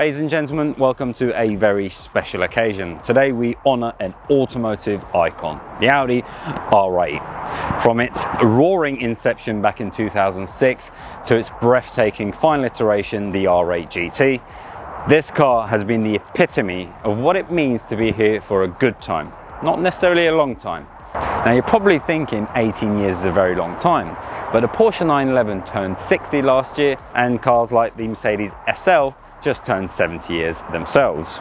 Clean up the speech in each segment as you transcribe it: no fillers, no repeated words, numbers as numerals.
Ladies and gentlemen, welcome to a very special occasion. Today we honour an automotive icon, the Audi R8. From its roaring inception back in 2006 to its breathtaking final iteration, the R8 GT, this car has been the epitome of what it means to be here for a good time, not necessarily a long time. Now you're probably thinking 18 years is a very long time, but the Porsche 911 turned 60 last year and cars like the Mercedes SL just turned 70 years themselves.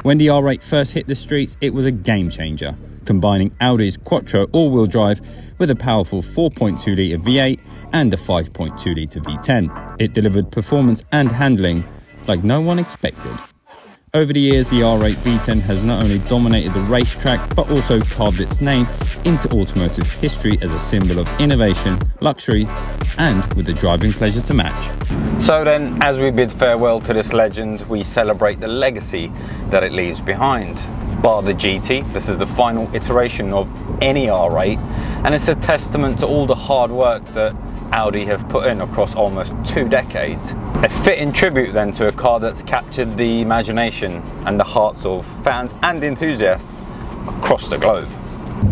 When the R8 first hit the streets, it was a game changer, combining Audi's Quattro all-wheel drive with a powerful 4.2 litre V8 and a 5.2 litre V10. It delivered performance and handling like no one expected. Over the years, the R8 V10 has not only dominated the racetrack, but also carved its name into automotive history as a symbol of innovation, luxury, and with the driving pleasure to match. So then, as we bid farewell to this legend, we celebrate the legacy that it leaves behind. Bar the GT, this is the final iteration of any R8, and it's a testament to all the hard work that Audi have put in across almost 2 decades. A fitting tribute then to a car that's captured the imagination and the hearts of fans and enthusiasts across the globe.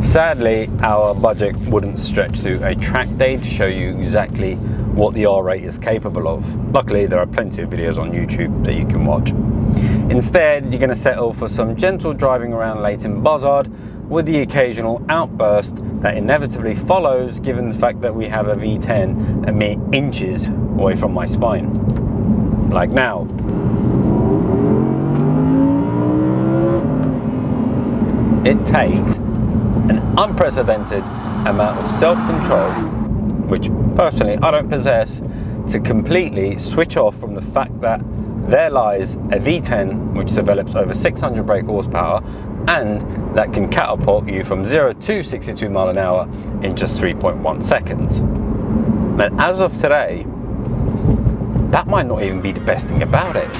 Sadly, our budget wouldn't stretch to a track day to show you exactly what the R8 is capable of. Luckily, there are plenty of videos on YouTube that you can watch. Instead, you're going to settle for some gentle driving around Leighton Buzzard with the occasional outburst that inevitably follows, given the fact that we have a V10 a mere inches away from my spine. Like now. It takes an unprecedented amount of self-control, which personally I don't possess, to completely switch off from the fact that there lies a V10 which develops over 600 brake horsepower and that can catapult you from 0 to 62 miles an hour in just 3.1 seconds. And as of today, that might not even be the best thing about it.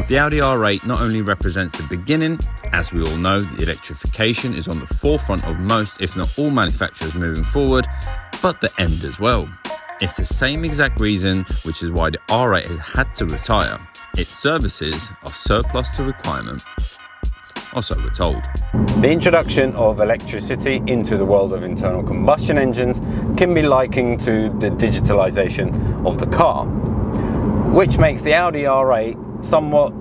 The Audi R8 not only represents the beginning, as we all know, the electrification is on the forefront of most, if not all manufacturers moving forward, but the end as well. It's the same exact reason, which is why the R8 has had to retire. Its services are surplus to requirement, or so we're told. The introduction of electricity into the world of internal combustion engines can be likened to the digitalization of the car, which makes the Audi R8 somewhat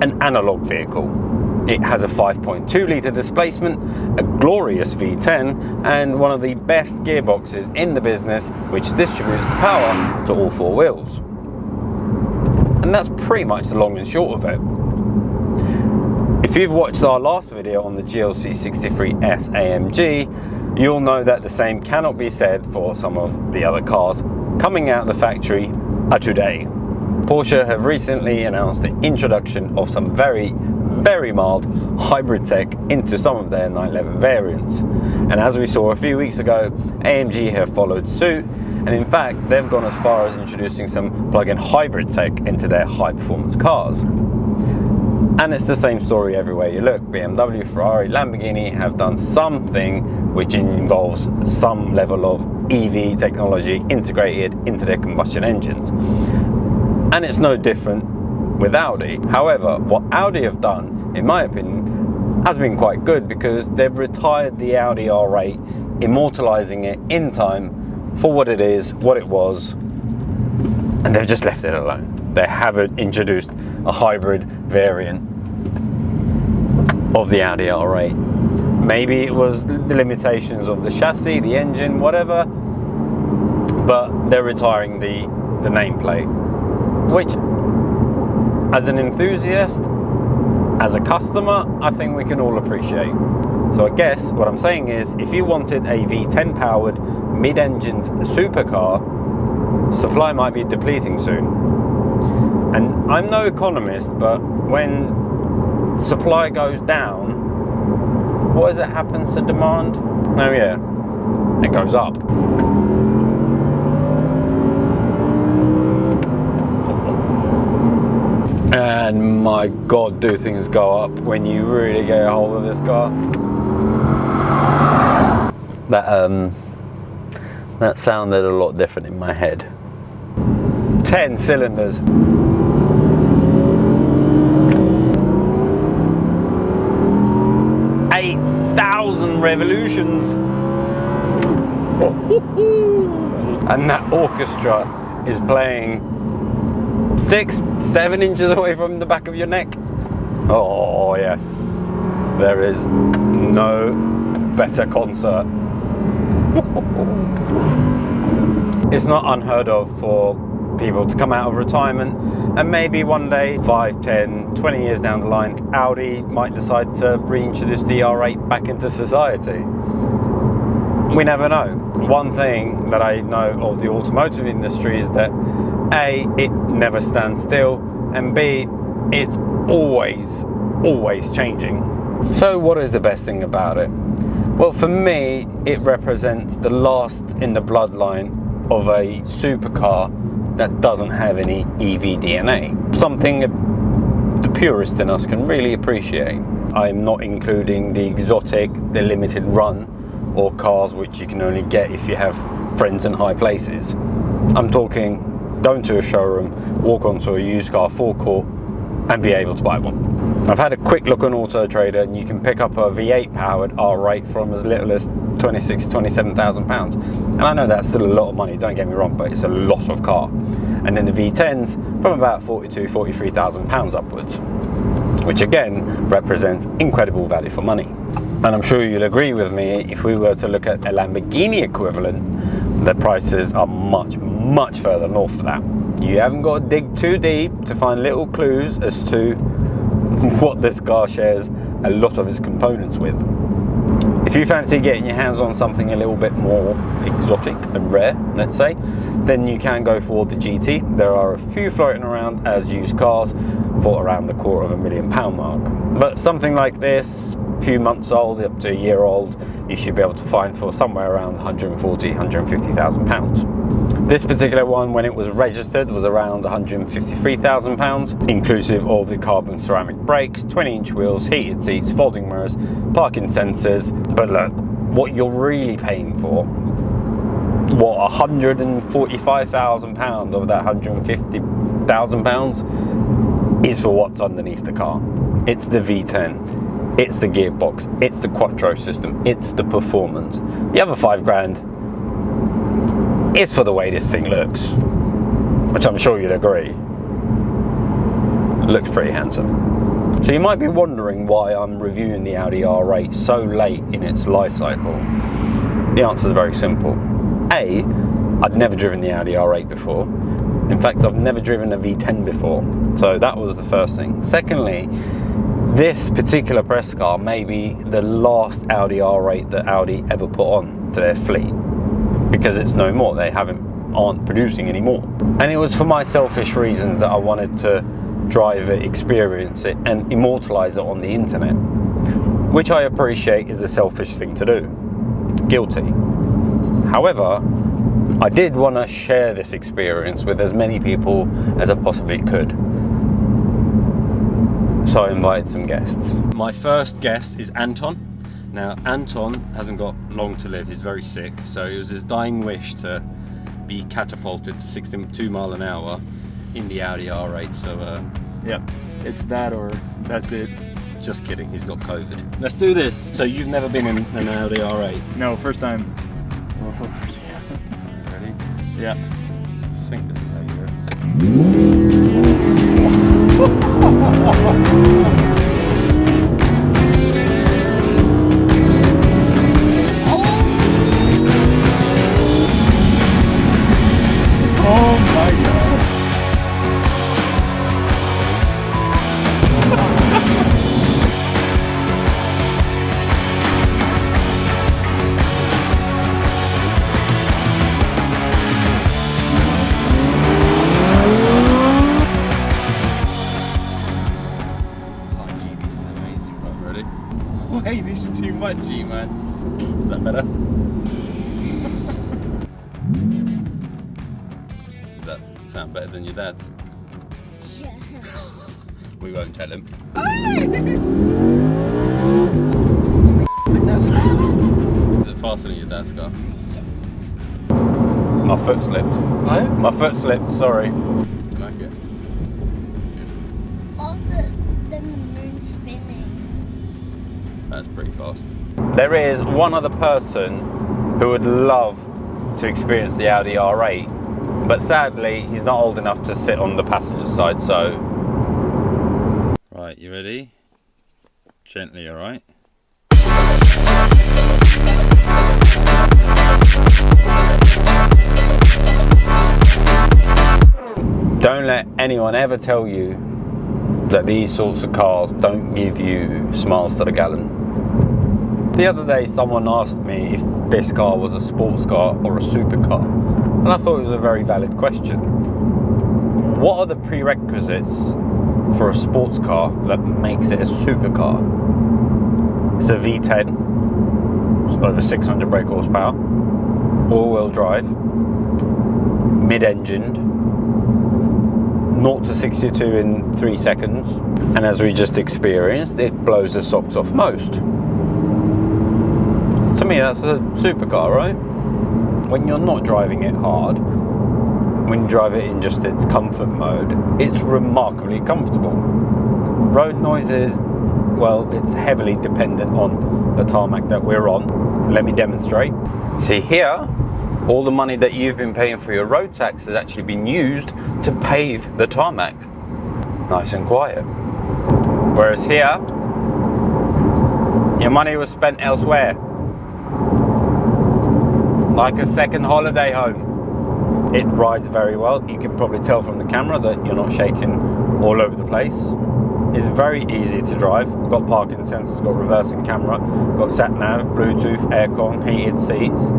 an analog vehicle. It has a 5.2 litre displacement, a glorious V10, and one of the best gearboxes in the business, which distributes the power to all 4 wheels. And that's pretty much the long and short of it. If you've watched our last video on the GLC 63S AMG, you'll know that the same cannot be said for some of the other cars coming out of the factory today. Porsche have recently announced the introduction of some very mild hybrid tech into some of their 911 variants. And as we saw a few weeks ago, AMG have followed suit, and in fact they've gone as far as introducing some plug-in hybrid tech into their high-performance cars. And it's the same story everywhere you look. BMW, Ferrari, Lamborghini have done something which involves some level of EV technology integrated into their combustion engines. And it's no different with Audi. However, what Audi have done, in my opinion, has been quite good, because they've retired the Audi R8, immortalizing it in time for what it is, what it was, and they've just left it alone. They haven't introduced a hybrid variant of the Audi R8. Maybe it was the limitations of the chassis, the engine, whatever, but they're retiring the nameplate, which, as an enthusiast, as a customer, I think we can all appreciate. So I guess what I'm saying is, if you wanted a V10 powered mid-engined supercar, supply might be depleting soon. And I'm no economist, but when supply goes down, what is it happens to demand? Oh yeah, it goes up. And my God, do things go up when you really get a hold of this car. That sounded a lot different in my head. 10 cylinders. 1,000 revolutions. And that orchestra is playing 6-7 inches away from the back of your neck. Oh yes, there is no better concert. It's not unheard of for people to come out of retirement and maybe one day, 5, 10, 20 years down the line, Audi might decide to reintroduce the R8 back into society. We never know. One thing that I know of the automotive industry is that A, it never stands still, and B, it's always changing. So what is the best thing about it? Well, for me, it represents the last in the bloodline of a supercar that doesn't have any EV DNA. Something the purist in us can really appreciate. I'm not including the exotic, the limited run, or cars which you can only get if you have friends in high places. I'm talking going to a showroom, walk onto a used car forecourt and be able to buy one. I've had a quick look on Auto Trader and you can pick up a V8 powered R8 from as little as £27,000. And I know that's still a lot of money, don't get me wrong, but it's a lot of car. And then the V10s from about £43,000 upwards, which again represents incredible value for money. And I'm sure you'll agree with me, if we were to look at a Lamborghini equivalent, the prices are much further north of that. You haven't got to dig too deep to find little clues as to what this car shares a lot of its components with. If you fancy getting your hands on something a little bit more exotic and rare, let's say, then you can go for the GT. There are a few floating around as used cars for around the £250,000 mark. But something like this, a few months old, up to a year old, you should be able to find for somewhere around £140,000, £150,000. This particular one, when it was registered, was around £153,000, inclusive of the carbon ceramic brakes, 20-inch wheels, heated seats, folding mirrors, parking sensors. But look, what you're really paying for, what, £145,000 of that £150,000 is for what's underneath the car. It's the V10. It's the gearbox, it's the Quattro system, it's the performance. The other £5,000 is for the way this thing looks, which I'm sure you'd agree. Looks pretty handsome. So you might be wondering why I'm reviewing the Audi R8 so late in its life cycle. The answer is very simple. A, I'd never driven the Audi R8 before. In fact, I've never driven a V10 before. So that was the first thing. Secondly, this particular press car may be the last Audi R8 that Audi ever put on to their fleet, because it's no more. They aren't producing anymore. And it was for my selfish reasons that I wanted to drive it, experience it, and immortalize it on the internet, which I appreciate is a selfish thing to do. Guilty. However, I did want to share this experience with as many people as I possibly could. So I invited some guests. My first guest is Anton. Now, Anton hasn't got long to live, he's very sick, so it was his dying wish to be catapulted to 62 miles an hour in the Audi R8, so yeah, it's that or that's it. Just kidding, he's got COVID. Let's do this. So you've never been in an Audi R8? No, first time. Yeah. Ready? Yeah. I think this is how you do it. Oh my god. Wait, this is too much, man. Is that better? Does that sound better than your dad's? Yeah. We won't tell him. Is it faster than your dad's car? My foot slipped. What? My foot slipped, sorry. You like it? Also, then the moon spinning. That's pretty fast. There is one other person who would love to experience the Audi R8, but sadly he's not old enough to sit on the passenger side, so... Right, you ready? Gently, alright? Don't let anyone ever tell you that these sorts of cars don't give you miles to the gallon. The other day someone asked me if this car was a sports car or a supercar, and I thought it was a very valid question. What are the prerequisites for a sports car that makes it a supercar? It's a V10, it's over 600 brake horsepower, all-wheel drive, mid-engined, 0 to 62 in 3 seconds, and as we just experienced, it blows the socks off most. To me, that's a supercar, right? When you're not driving it hard, when you drive it in just its comfort mode, it's remarkably comfortable. Road noises, well, it's heavily dependent on the tarmac that we're on. Let me demonstrate. See here, all the money that you've been paying for your road tax has actually been used to pave the tarmac. Nice and quiet. Whereas here, your money was spent elsewhere. Like a second holiday home. It rides very well. You can probably tell from the camera that you're not shaking all over the place. It's very easy to drive. Got parking sensors, got reversing camera, got sat nav, Bluetooth, aircon, heated seats.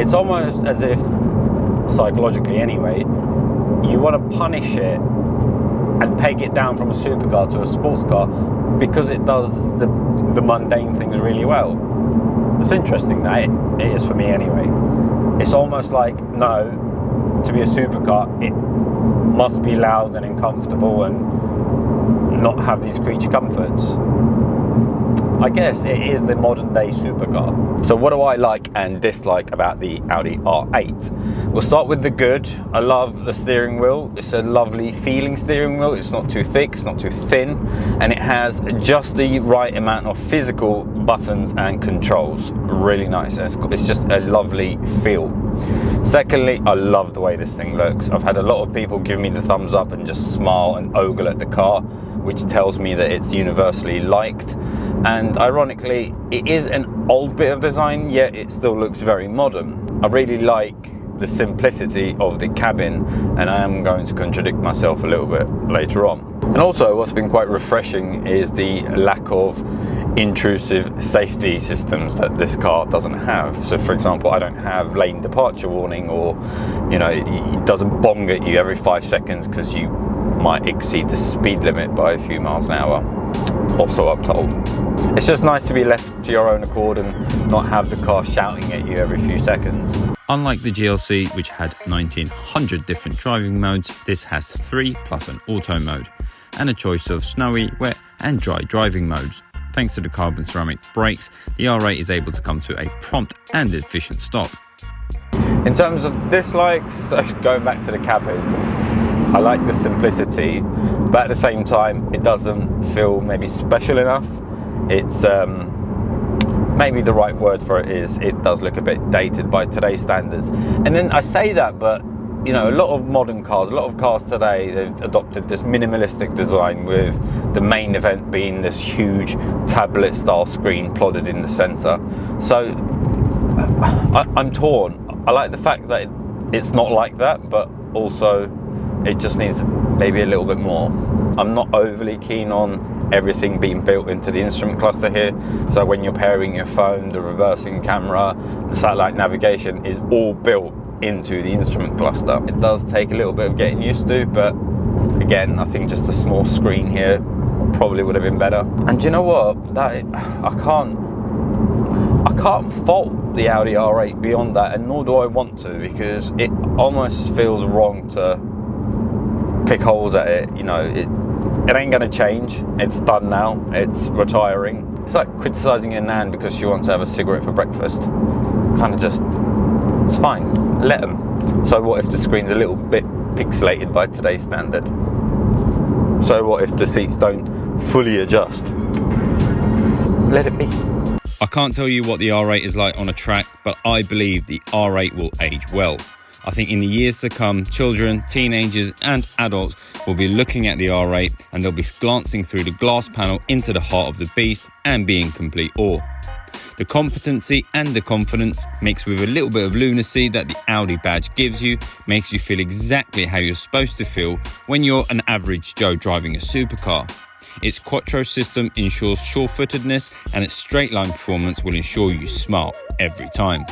It's almost as if, psychologically anyway, you want to punish it and peg it down from a supercar to a sports car because it does the mundane things really well. It's interesting, that it is for me anyway. It's almost like, no, to be a supercar, it must be loud and uncomfortable and not have these creature comforts. I guess it is the modern day supercar. So what do I like and dislike about the Audi R8? We'll start with the good. I love the steering wheel. It's a lovely feeling steering wheel. It's not too thick, it's not too thin, and it has just the right amount of physical buttons and controls. Really nice. It's just a lovely feel. Secondly, I love the way this thing looks. I've had a lot of people give me the thumbs up and just smile and ogle at the car, which tells me that it's universally liked. And ironically, it is an old bit of design, yet it still looks very modern. I really like the simplicity of the cabin, and I am going to contradict myself a little bit later on. And also, what's been quite refreshing is the lack of intrusive safety systems that this car doesn't have. So for example, I don't have lane departure warning, or you know, it doesn't bong at you every 5 seconds because you might exceed the speed limit by a few miles an hour. Also, I'm told. It's just nice to be left to your own accord and not have the car shouting at you every few seconds. Unlike the GLC, which had 1900 different driving modes, this has 3 plus an auto mode and a choice of snowy, wet and dry driving modes. Thanks to the carbon ceramic brakes, the R8 is able to come to a prompt and efficient stop. In terms of dislikes, going back to the cabin, I like the simplicity, but at the same time, it doesn't feel maybe special enough. It's maybe the right word for it is, it does look a bit dated by today's standards. And then I say that, but you know, a lot of modern cars, a lot of cars today, they've adopted this minimalistic design with the main event being this huge tablet style screen plotted in the center. So I'm torn. I like the fact that it's not like that, but also it just needs maybe a little bit more. I'm not overly keen on everything being built into the instrument cluster here. So when you're pairing your phone, the reversing camera, the satellite navigation is all built into the instrument cluster. It does take a little bit of getting used to, but again, I think just a small screen here probably would have been better. And you know what? I can't fault the Audi R8 beyond that, and nor do I want to, because it almost feels wrong to pick holes at it. You know, it ain't gonna change. It's done now. It's retiring. It's like criticizing your nan because she wants to have a cigarette for breakfast. Kind of just, it's fine. Let them. So what if the screen's a little bit pixelated by today's standard? So what if the seats don't fully adjust? Let it be. I can't tell you what the R8 is like on a track, but I believe the R8 will age well. I think in the years to come, children, teenagers and adults will be looking at the R8 and they'll be glancing through the glass panel into the heart of the beast and be in complete awe. The competency and the confidence, mixed with a little bit of lunacy that the Audi badge gives you, makes you feel exactly how you're supposed to feel when you're an average Joe driving a supercar. Its Quattro system ensures sure-footedness, and its straight-line performance will ensure you smile every time.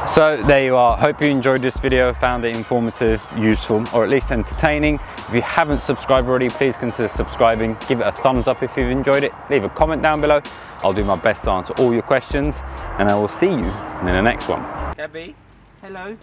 So there you are. Hope you enjoyed this video, found it informative, useful, or at least entertaining. If you haven't subscribed already, please consider subscribing. Give it a thumbs up if you've enjoyed it. Leave a comment down below. I'll do my best to answer all your questions, and I will see you in the next one. Gabby, hello.